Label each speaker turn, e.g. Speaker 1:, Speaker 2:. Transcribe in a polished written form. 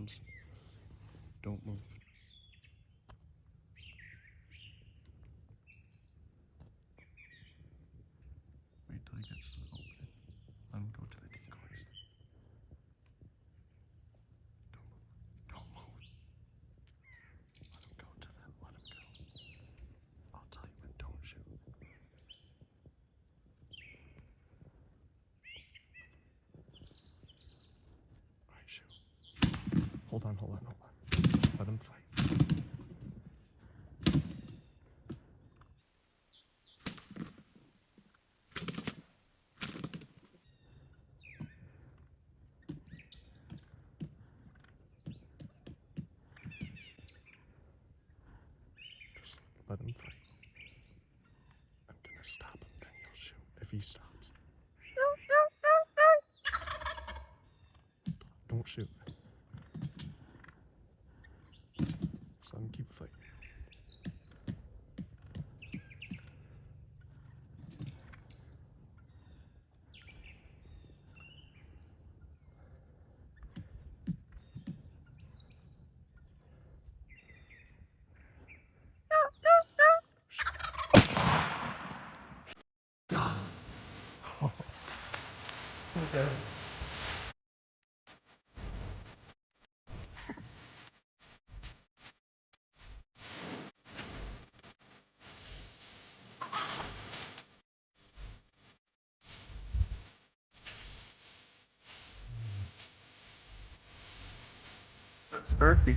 Speaker 1: thumbs. Don't move. Wait till he gets to the opening. Let him go to the decoys. Don't move. Let him go to them. Let him go. I'll tell you when. Don't shoot. Alright, shoot. Hold on. Let him fight. Just let him fight. I'm gonna stop him, then he'll shoot if he stops. Don't shoot. Just let him keep fighting. Okay. It's earthy.